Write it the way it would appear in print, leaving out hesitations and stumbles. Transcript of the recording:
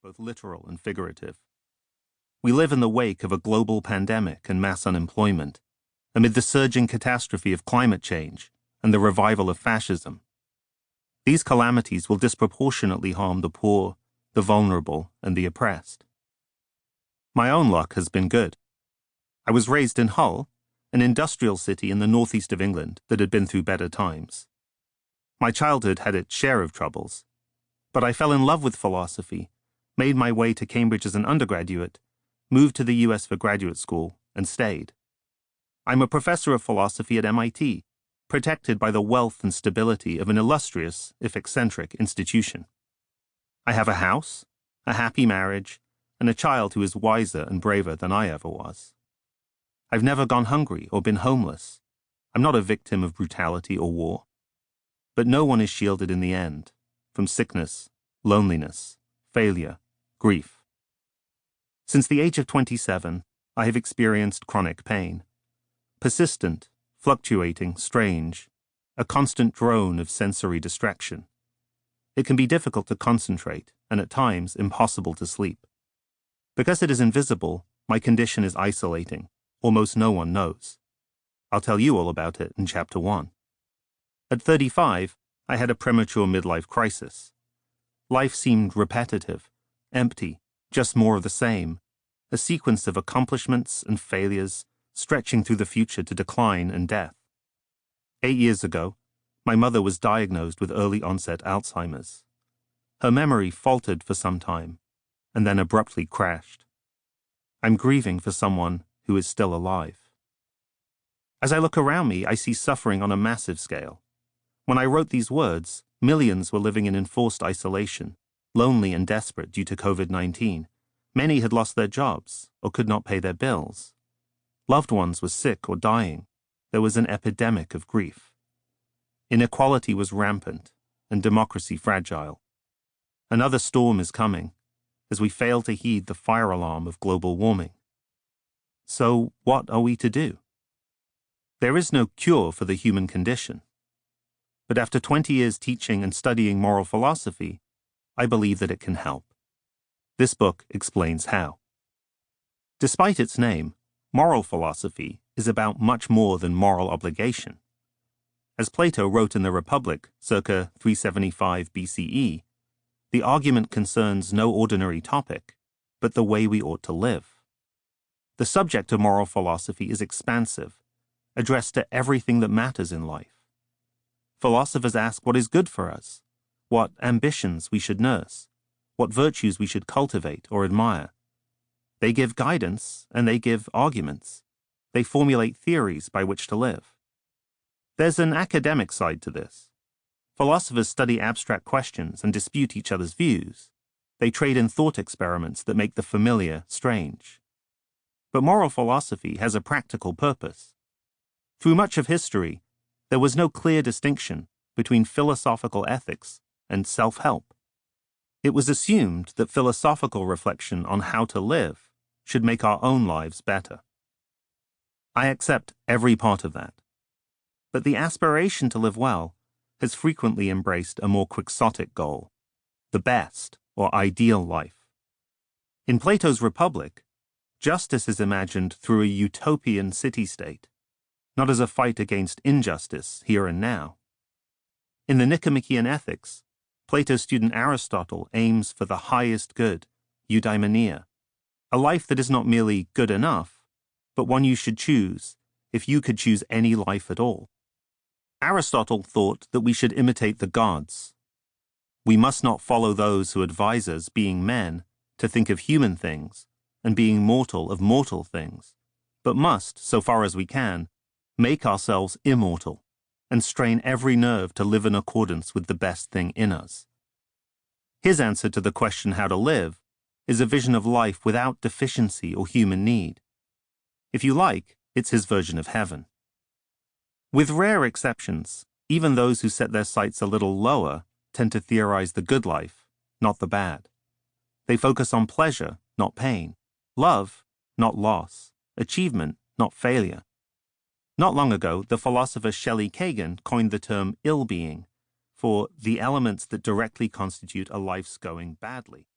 both literal and figurative. We live in the wake of a global pandemic and mass unemployment, amid the surging catastrophe of climate change and the revival of fascism. These calamities will disproportionately harm the poor, the vulnerable, and the oppressed. My own luck has been good. I was raised in Hull, an industrial city in the northeast of England that had been through better times. My childhood had its share of troubles, but I fell in love with philosophy, made my way to Cambridge as an undergraduate, moved to the US for graduate school, and stayed. I'm a professor of philosophy at MIT, protected by the wealth and stability of an illustrious, if eccentric, institution. I have a house, a happy marriage, and a child who is wiser and braver than I ever was. I've never gone hungry or been homeless. I'm not a victim of brutality or war. But no one is shielded in the end from sickness, loneliness, failure, grief. Since the age of 27, I have experienced chronic pain. Persistent, fluctuating, strange, a constant drone of sensory distraction. It can be difficult to concentrate and at times impossible to sleep. Because it is invisible, my condition is isolating. Almost no one knows. I'll tell you all about it in Chapter 1. At 35, I had a premature midlife crisis. Life seemed repetitive, empty, just more of the same, a sequence of accomplishments and failures stretching through the future to decline and death. 8 years ago, my mother was diagnosed with early-onset Alzheimer's. Her memory faltered for some time, and then abruptly crashed. I'm grieving for someone who is still alive. As I look around me, I see suffering on a massive scale. When I wrote these words, millions were living in enforced isolation, lonely and desperate due to COVID-19. Many had lost their jobs or could not pay their bills. Loved ones were sick or dying. There was an epidemic of grief. Inequality was rampant and democracy fragile. Another storm is coming as we fail to heed the fire alarm of global warming. So what are we to do? There is no cure for the human condition. But after 20 years teaching and studying moral philosophy, I believe that it can help. This book explains how. Despite its name, moral philosophy is about much more than moral obligation. As Plato wrote in the Republic, circa 375 BCE, the argument concerns no ordinary topic, but the way we ought to live. The subject of moral philosophy is expansive, addressed to everything that matters in life. Philosophers ask what is good for us, what ambitions we should nurse, what virtues we should cultivate or admire. They give guidance and they give arguments. They formulate theories by which to live. There's an academic side to this. Philosophers study abstract questions and dispute each other's views. They trade in thought experiments that make the familiar strange. But moral philosophy has a practical purpose. Through much of history, there was no clear distinction between philosophical ethics and self-help. It was assumed that philosophical reflection on how to live should make our own lives better. I accept every part of that. But the aspiration to live well has frequently embraced a more quixotic goal, the best or ideal life. In Plato's Republic, justice is imagined through a utopian city-state, not as a fight against injustice here and now. In the Nicomachean Ethics, Plato's student Aristotle aims for the highest good, eudaimonia, a life that is not merely good enough, but one you should choose if you could choose any life at all. Aristotle thought that we should imitate the gods. We must not follow those who advise us, being men, to think of human things, and being mortal of mortal things, but must, so far as we can, make ourselves immortal, and strain every nerve to live in accordance with the best thing in us. His answer to the question how to live is a vision of life without deficiency or human need. If you like, it's his version of heaven. With rare exceptions, even those who set their sights a little lower tend to theorize the good life, not the bad. They focus on pleasure, not pain, love, not loss, achievement, not failure. Not long ago, the philosopher Shelley Kagan coined the term ill-being for the elements that directly constitute a life's going badly.